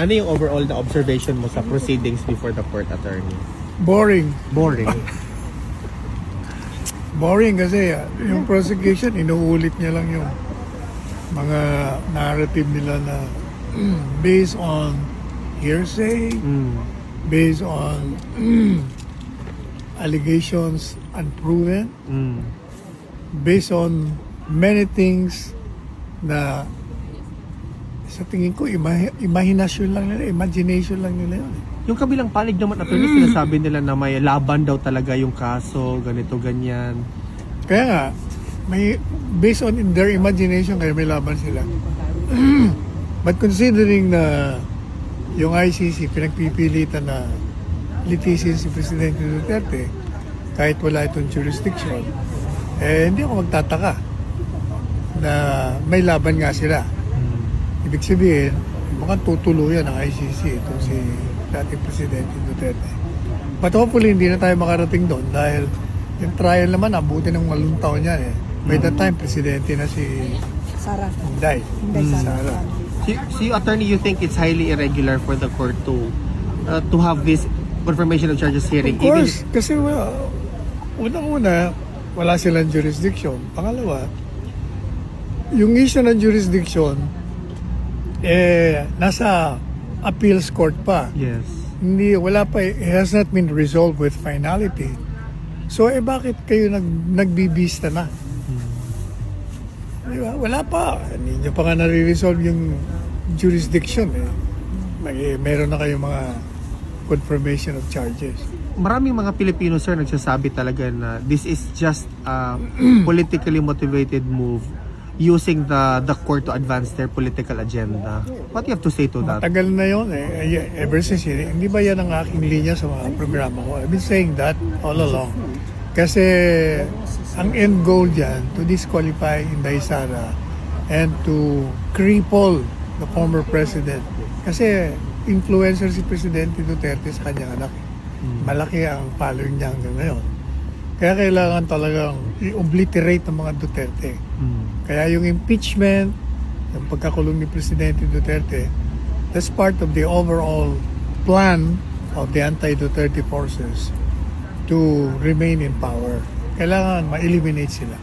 Ano yung overall na observation mo sa proceedings before the court, attorney? Boring. Boring. Boring kasi yung prosecution, inuulit niya lang yung mga narrative nila na based on hearsay, based on allegations unproven, based on many things na sa tingin ko imagination lang nila, imagination lang nila yun. Yung kabilang panig naman, attorney, sinasabi nila na may laban daw talaga yung kaso, ganito, ganyan. Kaya nga, may based on their imagination kaya may laban sila. But considering na yung ICC pinagpipilitan na litisin si Presidente Duterte kahit wala itong jurisdiction, hindi ako magtataka na may laban nga sila. Ibig sabihin, mukhang tutuluyan ng ICC itong si dating Presidente Duterte. But hopefully hindi na tayo makarating doon dahil yung trial naman abutin ng 8 taon yan eh. By that time, Presidente na si Sara. Inday. Sara. So, attorney, you think it's highly irregular for the court to have this confirmation of charges hearing? Of course, kasi unang-una, wala silang jurisdiction. Pangalawa, yung issue ng jurisdiction, nasa appeals court pa. Yes. Wala pa, it has not been resolved with finality. So, bakit kayo nagbibista na? Diba? Wala pa. Hindi nyo pa nga nare-resolve yung jurisdiction. Meron na kayong mga confirmation of charges. Maraming mga Pilipino, sir, nagsasabi talaga na this is just a politically motivated move using the court to advance their political agenda. What do you have to say to that? Matagal na yun ever since hindi ba yan ang aking linya sa mga programa ko? I've been saying that all along. Kasi ang end goal dyan to disqualify Inday Sara and to cripple the former president. Kasi influencer si Presidente Duterte sa kanyang anak. Malaki ang following niya hanggang ngayon. Kaya kailangan talagang i-obliterate ng mga Duterte. Kaya yung impeachment, yung pagkakulong ni Presidente Duterte, that's part of the overall plan of the anti-Duterte forces to remain in power. Kailangan ma-eliminate sila.